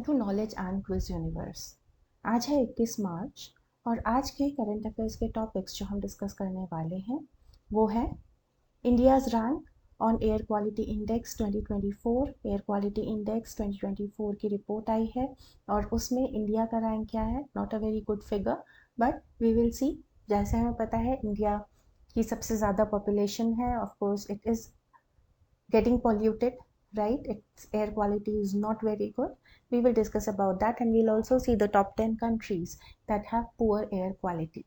To knowledge and quiz universe. आज है 21 मार्च और आज के करंट अफेयर्स के टॉपिक्स जो हम डिस्कस करने वाले हैं वो है India's rank on air quality index 2024। Air quality index 2024 की रिपोर्ट आई है और उसमें इंडिया का रैंक क्या है। Not a very good figure but we will see. जैसे हमें पता है इंडिया की सबसे ज़्यादा पॉपुलेशन है, of course it is getting polluted, right? Its air quality is not very good. We will discuss about that and we'll also see the top 10 countries that have poor air quality.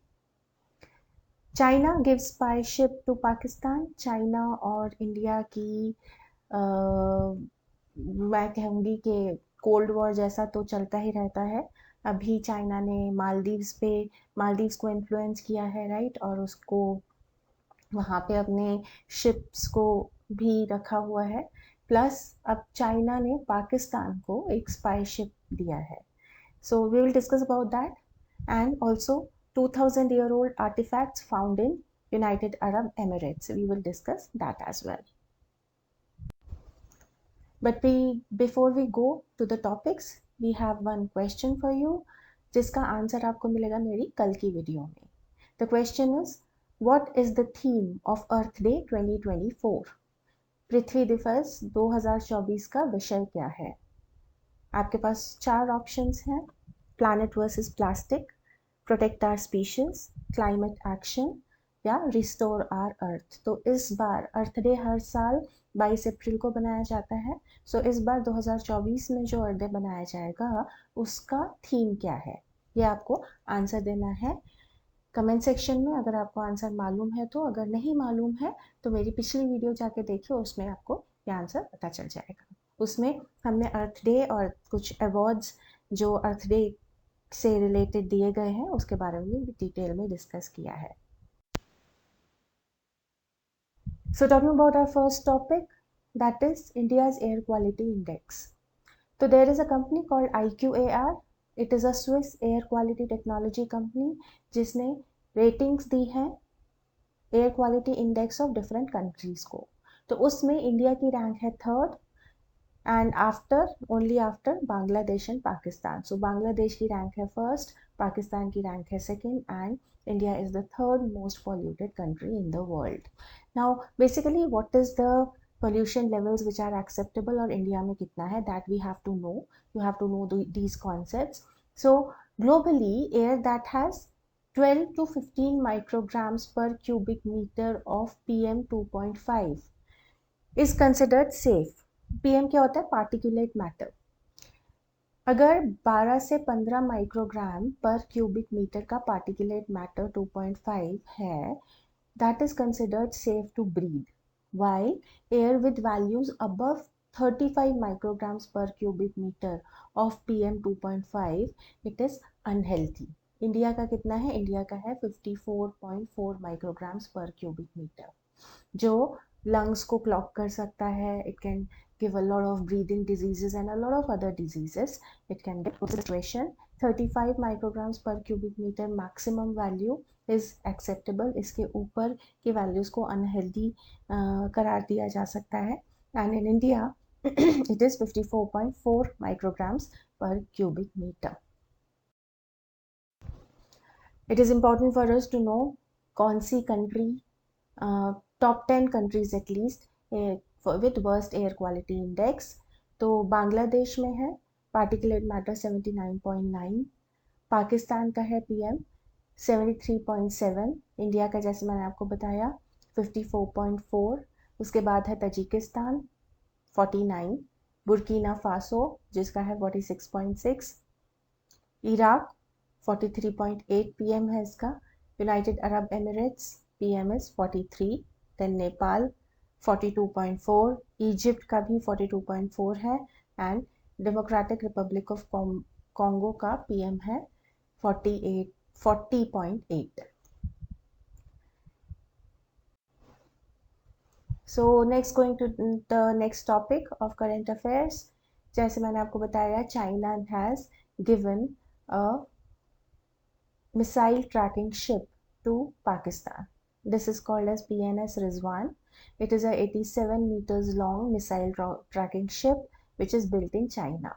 China gives spy ship to Pakistan. China और India की मैं कहूँगी कि cold war जैसा तो चलता ही रहता है। अभी चाइना ने मालदीव्स को इन्फ्लुएंस किया है, राइट, और उसको वहाँ पे अपने शिप्स को भी रखा हुआ है। प्लस अब चाइना ने पाकिस्तान को एक स्पाई शिप दिया है। So we will discuss about that and also 2000-year-old artifacts found in United Arab Emirates. We will discuss that as well. But before we go to the topics, we have one question for you, जिसका answer आपको मिलेगा मेरी कल की video में। The question is, what is the theme of Earth Day 2024? पृथ्वी दिवस 2024 का विषय क्या है? आपके पास 4 ऑप्शंस हैं: planet versus plastic, protect our species, climate action या रिस्टोर आवर अर्थ। तो इस बार अर्थ डे हर साल 22 अप्रैल को बनाया जाता है। सो इस बार 2024 में जो अर्थ डे बनाया जाएगा उसका थीम क्या है, ये आपको आंसर देना है कमेंट सेक्शन में। अगर आपको आंसर मालूम है तो, अगर नहीं मालूम है तो मेरी पिछली वीडियो जाके देखिए, उसमें आपको ये आंसर पता चल जाएगा। उसमें हमने अर्थ डे और कुछ अवार्ड्स जो अर्थ डे से रिलेटेड दिए गए हैं उसके बारे में डिटेल में डिस्कस किया है। So talking about our first topic, that is India's air quality index. So there is a company called IQAR. It is a Swiss air quality technology company जिसने रेटिंग्स दी हैं air quality index of different countries को। तो उसमें India की rank है 3rd and only after Bangladesh and Pakistan. So Bangladesh की rank है 1st, पाकिस्तान की रैंक है 2nd and India is the 3rd most polluted country in the world. Now basically what is the pollution levels which are acceptable और India में कितना है, that we have to know. You have to know these concepts. So globally, air that has 12 to 15 micrograms per cubic meter of PM 2.5 is considered safe. PM क्या होता है? Particulate matter. अगर 12 से 15 microgram पर cubic metre का particulate matter 2.5 है, that is considered safe to breathe, while air with values above 35 micrograms per cubic meter of PM 2.5 it is unhealthy. India का कितना है? इंडिया का है 54.4 माइक्रोग्राम्स पर क्यूबिक मीटर, जो लंग्स को क्लॉग कर सकता है। It can give a lot of breathing diseases and a lot of other diseases. It can get situation. 35 micrograms per cubic meter maximum value is acceptable. इसके ऊपर की values को unhealthy करार दिया जा सकता है। And in India it is 54.4 micrograms per cubic meter. It is important for us to know कौन सी country, top 10 countries at least with worst air quality index। तो बांग्लादेश में है पार्टिकुलेट मैटर 79.9, पाकिस्तान का है PM 73.7, इंडिया का जैसे मैंने आपको बताया 54.4, उसके बाद है तजिकिस्तान 49, बुर्किना फासो जिसका है 46.6, इराक 43.8 PM है इसका, united Arab Emirates PM is 43, then Nepal 42.4, Egypt का भी 42.4 है and democratic republic of Congo का PM है 40.8। So next going to the next topic of current affairs. जैसे मैंने आपको बताया, China has given a missile tracking ship to Pakistan. This is called as PNS Rizwan. It is a 87 meters long missile tracking ship which is built in China.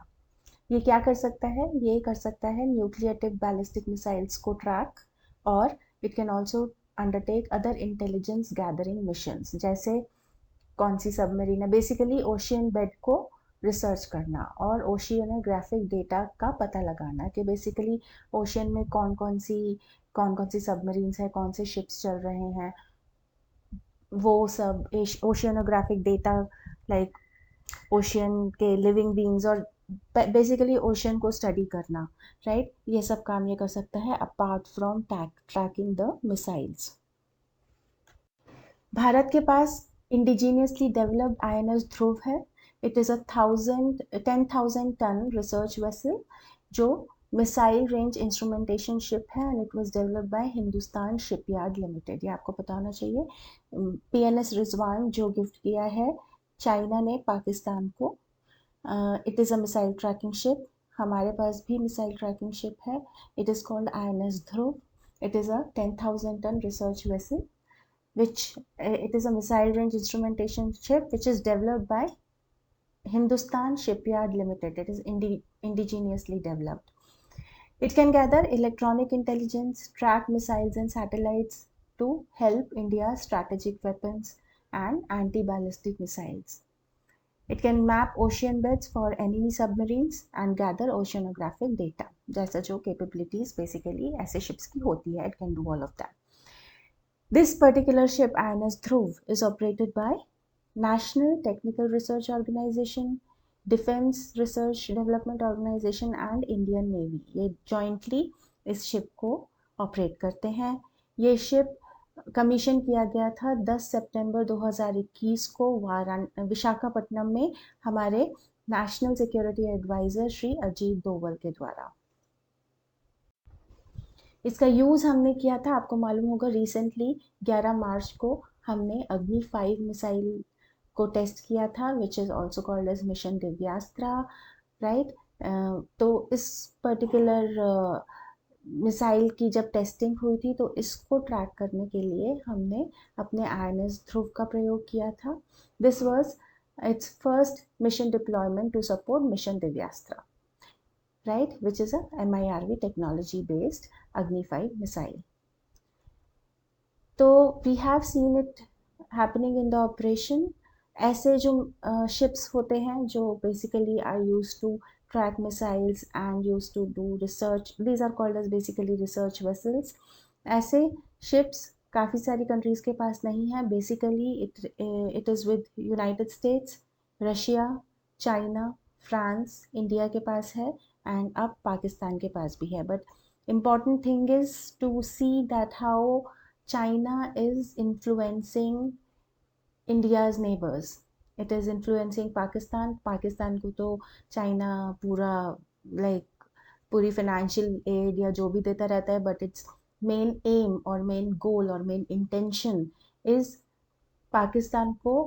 ये क्या कर सकता है? ये कर सकता है न्यूक्लियर टिप बैलिस्टिक मिसाइल्स को ट्रैक, और it can also undertake other intelligence gathering missions, जैसे कौन सी सबमरीन है, बेसिकली ओशियन बेड को रिसर्च करना और ओशियनोग्राफिक डेटा का पता लगाना कि बेसिकली ओशियन में कौन कौन सी सबमरीन्स हैं, कौन से शिप्स चल रहे हैं, वो सब ओशियनोग्राफिक डेटा, लाइक ओशियन के लिविंग बींग्स और बेसिकली ओशियन को स्टडी करना, राइट? ये सब काम ये कर सकता है apart from tracking the missiles. Bharat के पास इंडिजीनियसली डेवलप्ड आईएनएस ध्रुव है। It is 10,000 ton research vessel जो मिसाइल रेंज इंस्ट्रूमेंटेशन शिप है, and it was developed by Hindustan shipyard limited. ये आपको पता होना चाहिए। पीएनएस रिजवान जो गिफ्ट किया है चाइना ने पाकिस्तान को। It is a missile tracking ship. हमारे पास भी मिसाइल ट्रैकिंग शिप है। It is called INS Dhruv. It is a 10,000 ton research vessel which it is a missile range instrumentation ship which is developed by Hindustan Shipyard Limited. It is indigenously developed. It can gather electronic intelligence, track missiles and satellites to help India's strategic weapons and anti-ballistic missiles. It can map ocean beds for enemy submarines and gather oceanographic data. जैसा जो capabilities basically ऐसे ships की होती है, it can do all of that. This particular ship, INS Dhruv, is operated by National Technical Research Organization, Defense Research Development Organization and Indian Navy. ये jointly इस ship को operate करते हैं। ये ship कमीशन किया गया था 10 सितंबर 2021 को विशाखापट्टनम में हमारे national security advisor Shri Ajit Doval के द्वारा। इसका यूज़ हमने किया था, आपको मालूम होगा, रिसेंटली 11 मार्च को हमने अग्नि 5 मिसाइल को टेस्ट किया था, which is also called as mission Divyastra, right? तो इस पर्टिकुलर मिसाइल की जब टेस्टिंग हुई थी तो इसको ट्रैक करने के लिए हमने अपने आईएनएस ध्रुव का प्रयोग किया था। This was its first mission deployment to support mission Divyastra, right, which is a MIRV technology based Agni 5 missile. तो we have seen it happening in the operation. ऐसे जो ships होते हैं जो basically are used to track missiles and used to do research, these are called as basically research vessels. ऐसे ships काफ़ी सारी countries के पास नहीं है. Basically it is with United States, Russia, China, France, India के पास है, and अब पाकिस्तान के पास भी है. But important thing is to see that how China is influencing India's neighbors. It is influencing Pakistan. Pakistan को तो चाइना पूरा पूरी financial aid या जो भी देता रहता है, but its main aim और main goal और main intention is पाकिस्तान को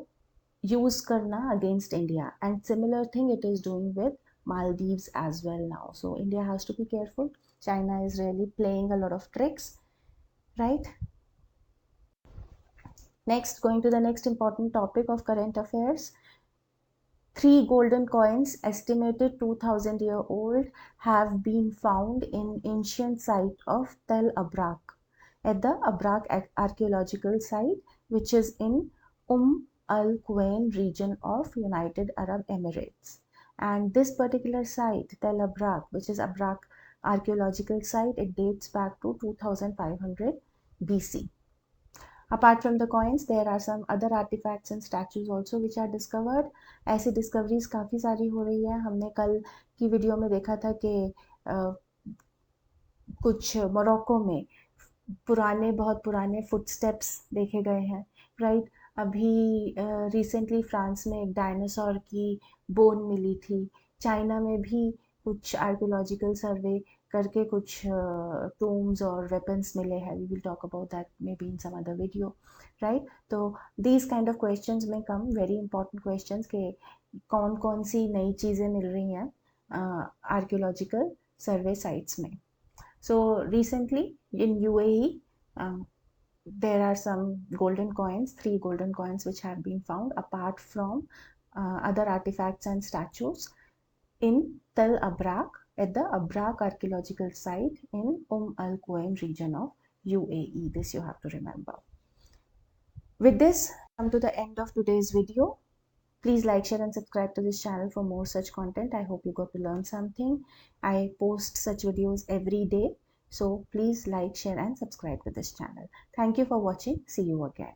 use करना against India. And similar thing it is doing with Maldives as well now. So India has to be careful. China is really playing a lot of tricks, right? Next, going to the next important topic of current affairs. 3 golden coins estimated 2000-year-old have been found in ancient site of Tel Abrak at the Abrak archaeological site, which is in Al Quwain region of United Arab Emirates. And this particular site, Tel Abrak, which is Abrak archaeological site, it dates back to 2500 BC. Apart from the coins, there are some other artifacts and statues also which are discovered. ऐसी discoveries काफ़ी सारी हो रही है. हमने कल की video में देखा था कि कुछ मोरक्को में बहुत पुराने फुटस्टेप्स देखे गए हैं, राइट? अभी रिसेंटली फ्रांस में एक डायनासोर की बोन मिली थी. चाइना में भी कुछ आर्कियोलॉजिकल सर्वे करके कुछ टूम्स और वेपन्स मिले हैं. We will talk about that maybe in some other video, right? तो दीज काइंड ऑफ क्वेश्चंस में कम वेरी इंपॉर्टेंट क्वेश्चंस के कौन कौन सी नई चीज़ें मिल रही हैं आर्कियोलॉजिकल सर्वे साइट्स में. So recently in UAE, there are some golden coins, 3 golden coins which have been found apart from other artifacts and statues. in Tel Abrak at the Abrak archaeological site in Al Quwain region of UAE. This you have to remember. With this, come to the end of today's video. Please like, share and subscribe to this channel for more such content. I hope you got to learn something. I post such videos every day. So please like, share and subscribe to this channel. Thank you for watching. See you again.